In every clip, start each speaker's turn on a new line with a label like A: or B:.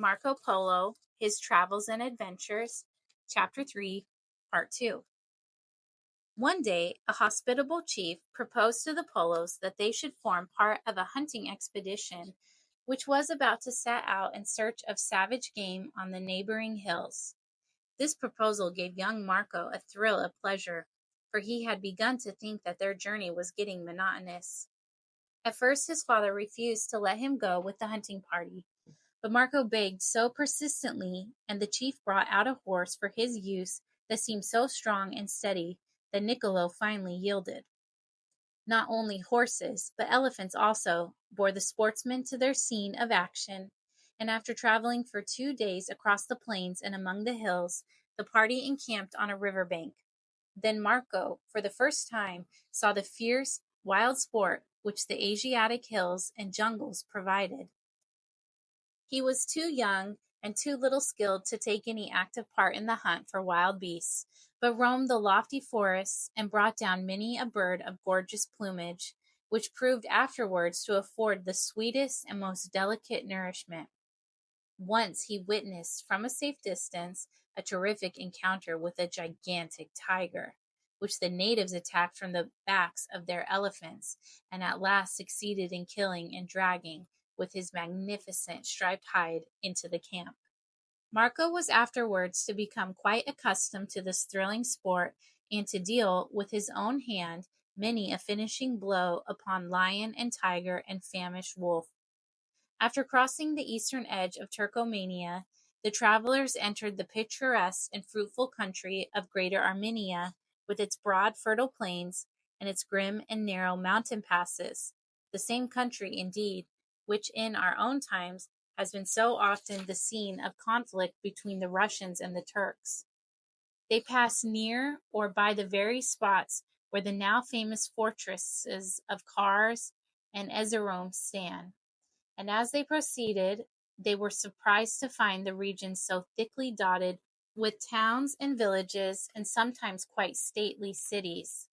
A: Marco Polo, His Travels and Adventures, Chapter 3, Part 2. One day, a hospitable chief proposed to the Polos that they should form part of a hunting expedition which was about to set out in search of savage game on the neighboring hills. This proposal gave young Marco a thrill of pleasure, for he had begun to think that their journey was getting monotonous. At first his father refused to let him go with the hunting party, but Marco begged so persistently, and the chief brought out a horse for his use that seemed so strong and steady that Niccolo finally yielded. Not only horses, but elephants also, bore the sportsmen to their scene of action, and after traveling for 2 days across the plains and among the hills, the party encamped on a river bank. Then Marco, for the first time, saw the fierce, wild sport which the Asiatic hills and jungles provided. He was too young and too little skilled to take any active part in the hunt for wild beasts, but roamed the lofty forests and brought down many a bird of gorgeous plumage, which proved afterwards to afford the sweetest and most delicate nourishment. Once he witnessed from a safe distance a terrific encounter with a gigantic tiger, which the natives attacked from the backs of their elephants, and at last succeeded in killing and dragging with his magnificent striped hide into the camp. Marco was afterwards to become quite accustomed to this thrilling sport and to deal with his own hand many a finishing blow upon lion and tiger and famished wolf. After crossing the eastern edge of Turcomania, the travelers entered the picturesque and fruitful country of Greater Armenia, with its broad, fertile plains and its grim and narrow mountain passes, the same country, indeed, which in our own times has been so often the scene of conflict between the Russians and the Turks. They passed near or by the very spots where the now famous fortresses of Kars and Erzurum stand, and as they proceeded, they were surprised to find the region so thickly dotted with towns and villages, and sometimes quite stately cities.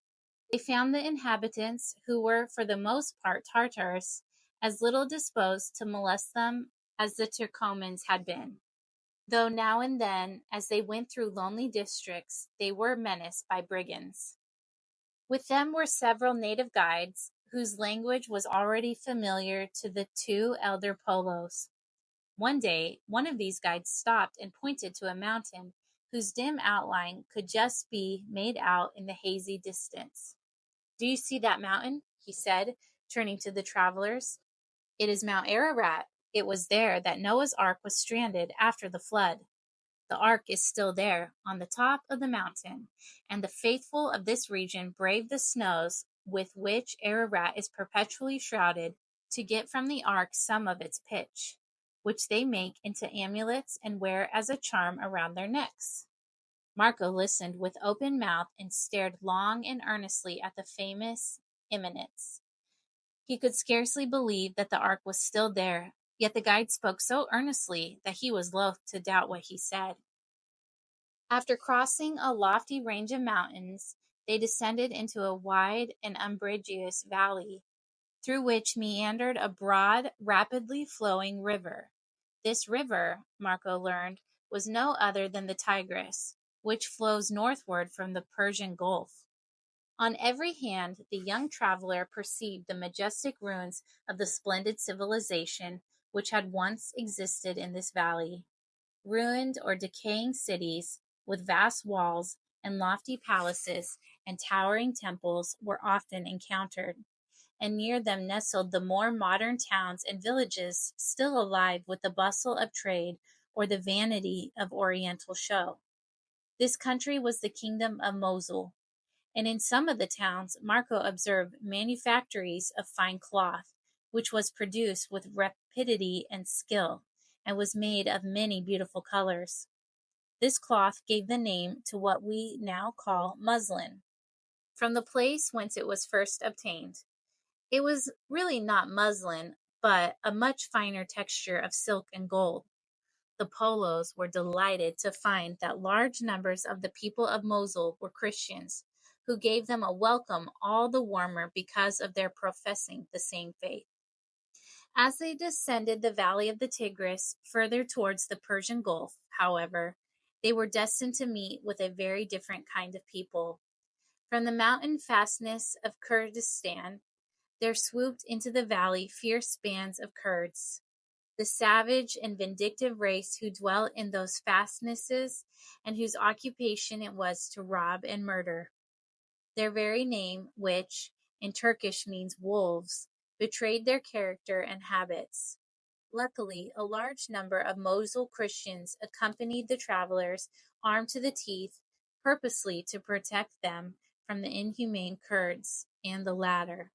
A: They found the inhabitants, who were for the most part Tartars, as little disposed to molest them as the Turkomans had been, though now and then, as they went through lonely districts, they were menaced by brigands. With them were several native guides, whose language was already familiar to the 2 elder Polos. One day, one of these guides stopped and pointed to a mountain whose dim outline could just be made out in the hazy distance. "Do you see that mountain?" he said, turning to the travelers. "It is Mount Ararat. It was there that Noah's Ark was stranded after the flood. The Ark is still there, on the top of the mountain, and the faithful of this region brave the snows with which Ararat is perpetually shrouded to get from the Ark some of its pitch, which they make into amulets and wear as a charm around their necks." Marco listened with open mouth and stared long and earnestly at the famous eminence. He could scarcely believe that the Ark was still there, yet the guide spoke so earnestly that he was loath to doubt what he said. After crossing a lofty range of mountains, they descended into a wide and umbrageous valley, through which meandered a broad, rapidly flowing river. This river, Marco learned, was no other than the Tigris, which flows northward from the Persian Gulf. On every hand, the young traveler perceived the majestic ruins of the splendid civilization which had once existed in this valley. Ruined or decaying cities, with vast walls and lofty palaces and towering temples, were often encountered, and near them nestled the more modern towns and villages still alive with the bustle of trade or the vanity of oriental show. This country was the kingdom of Mosul, and in some of the towns Marco observed manufactories of fine cloth, which was produced with rapidity and skill, and was made of many beautiful colors. This cloth gave the name to what we now call muslin, from the place whence it was first obtained. It was really not muslin, but a much finer texture of silk and gold. The Polos were delighted to find that large numbers of the people of Mosul were Christians, who gave them a welcome all the warmer because of their professing the same faith. As they descended the valley of the Tigris, further towards the Persian Gulf, however, they were destined to meet with a very different kind of people. From the mountain fastness of Kurdistan, there swooped into the valley fierce bands of Kurds, the savage and vindictive race who dwelt in those fastnesses and whose occupation it was to rob and murder. Their very name, which in Turkish means wolves, betrayed their character and habits. Luckily, a large number of Mosul Christians accompanied the travelers, armed to the teeth, purposely to protect them from the inhumane Kurds, and the latter,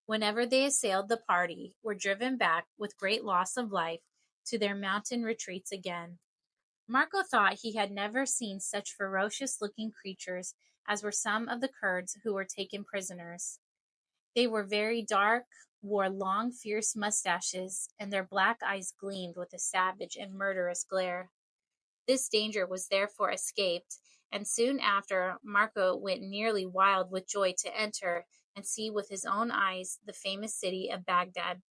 A: whenever they assailed the party, were driven back with great loss of life to their mountain retreats again. Marco thought he had never seen such ferocious-looking creatures as were some of the Kurds who were taken prisoners. They were very dark, wore long, fierce mustaches, and their black eyes gleamed with a savage and murderous glare. This danger was therefore escaped, and soon after Marco went nearly wild with joy to enter and see with his own eyes the famous city of Baghdad.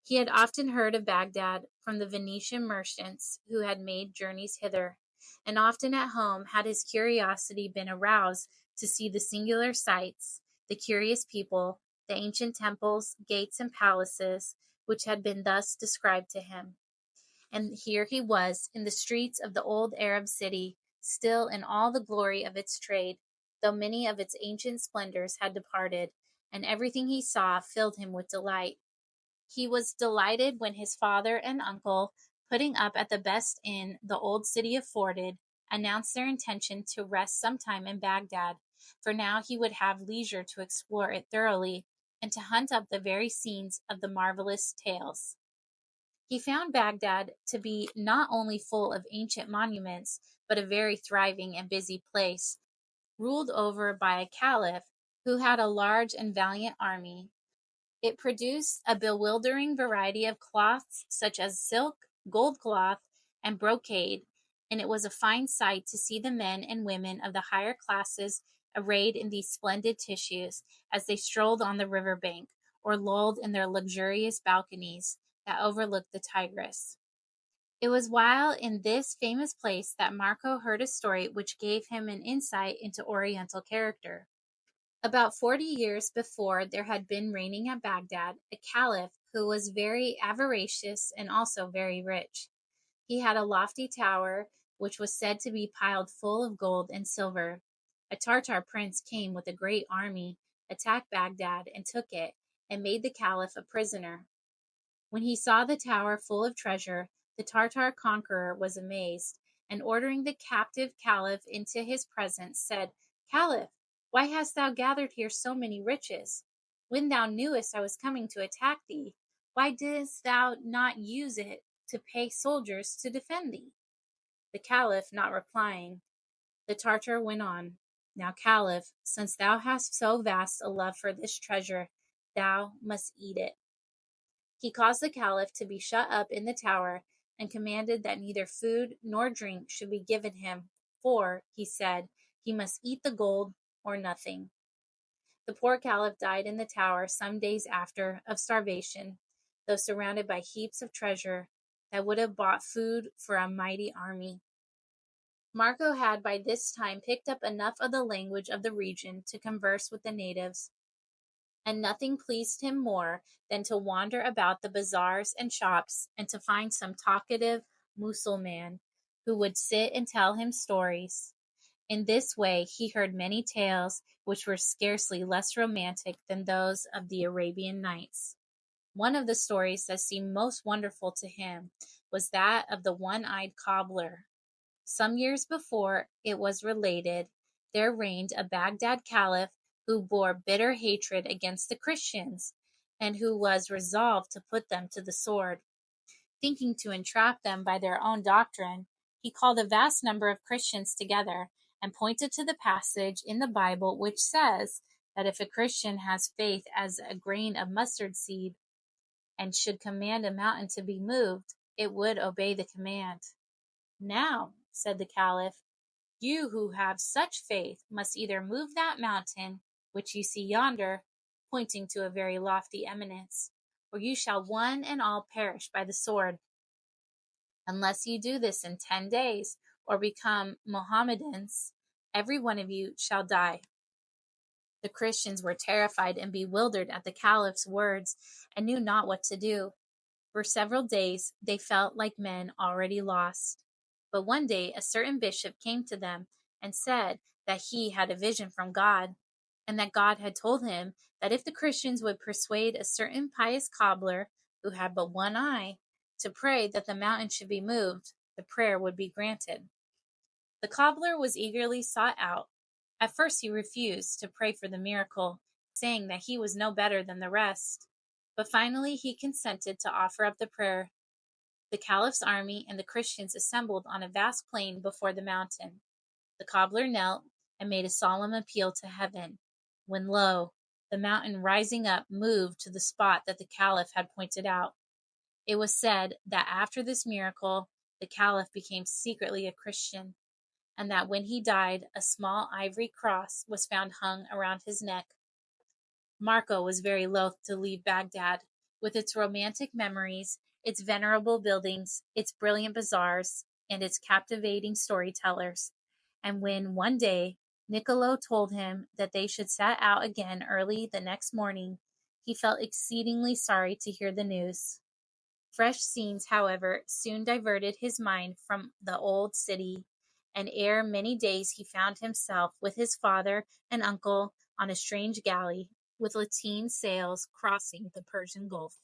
A: He had often heard of Baghdad from the Venetian merchants who had made journeys hither, and often at home had his curiosity been aroused to see the singular sights, the curious people, the ancient temples, gates, and palaces which had been thus described to him. And here he was in the streets of the old Arab city, still in all the glory of its trade, though many of its ancient splendors had departed, and everything he saw filled him with delight. He was delighted when his father and uncle, putting up at the best inn the old city afforded, announced their intention to rest some time in Baghdad, for now he would have leisure to explore it thoroughly, and to hunt up the very scenes of the marvelous tales. He found Baghdad to be not only full of ancient monuments, but a very thriving and busy place, ruled over by a caliph who had a large and valiant army. It produced a bewildering variety of cloths, such as silk, gold cloth, and brocade, and it was a fine sight to see the men and women of the higher classes arrayed in these splendid tissues as they strolled on the river bank, or lolled in their luxurious balconies that overlooked the Tigris. It was while in this famous place that Marco heard a story which gave him an insight into Oriental character. About 40 years before, there had been reigning at Baghdad a caliph who was very avaricious and also very rich. He had a lofty tower which was said to be piled full of gold and silver. A Tartar prince came with a great army, attacked Baghdad, and took it, and made the caliph a prisoner. When he saw the tower full of treasure, the Tartar conqueror was amazed, and ordering the captive caliph into his presence, said, "Caliph, why hast thou gathered here so many riches? When thou knewest I was coming to attack thee, why didst thou not use it to pay soldiers to defend thee?" The caliph not replying, the Tartar went on, "Now, Caliph, since thou hast so vast a love for this treasure, thou must eat it." He caused the caliph to be shut up in the tower, and commanded that neither food nor drink should be given him, for, he said, he must eat the gold or nothing. The poor caliph died in the tower some days after of starvation, though surrounded by heaps of treasure that would have bought food for a mighty army. Marco had by this time picked up enough of the language of the region to converse with the natives, and nothing pleased him more than to wander about the bazaars and shops and to find some talkative Mussulman who would sit and tell him stories. In this way he heard many tales which were scarcely less romantic than those of the Arabian Nights. One of the stories that seemed most wonderful to him was that of the one-eyed cobbler. Some years before, it was related, there reigned a Baghdad caliph who bore bitter hatred against the Christians, and who was resolved to put them to the sword. Thinking to entrap them by their own doctrine, he called a vast number of Christians together, and pointed to the passage in the Bible which says that if a Christian has faith as a grain of mustard seed, and should command a mountain to be moved, it would obey the command. "Now," said the caliph, "you who have such faith must either move that mountain which you see yonder," pointing to a very lofty eminence, or you shall one and all perish by the sword. Unless you do this in 10 days, or become Mohammedans, every one of you shall die." The Christians were terrified and bewildered at the caliph's words and knew not what to do. For several days they felt like men already lost. But one day a certain bishop came to them and said that he had a vision from God, and that God had told him that if the Christians would persuade a certain pious cobbler who had but one eye to pray that the mountain should be moved, the prayer would be granted. The cobbler was eagerly sought out. At first he refused to pray for the miracle, saying that he was no better than the rest. But finally he consented to offer up the prayer. The caliph's army and the Christians assembled on a vast plain before the mountain. The cobbler knelt and made a solemn appeal to heaven, when lo, the mountain rising up moved to the spot that the caliph had pointed out. It was said that after this miracle the caliph became secretly a Christian, and that when he died a small ivory cross was found hung around his neck. Marco was very loath to leave Baghdad, with its romantic memories, its venerable buildings, its brilliant bazaars, and its captivating storytellers. And when one day Niccolo told him that they should set out again early the next morning, he felt exceedingly sorry to hear the news. Fresh scenes, however, soon diverted his mind from the old city, and ere many days he found himself with his father and uncle on a strange galley with lateen sails crossing the Persian Gulf.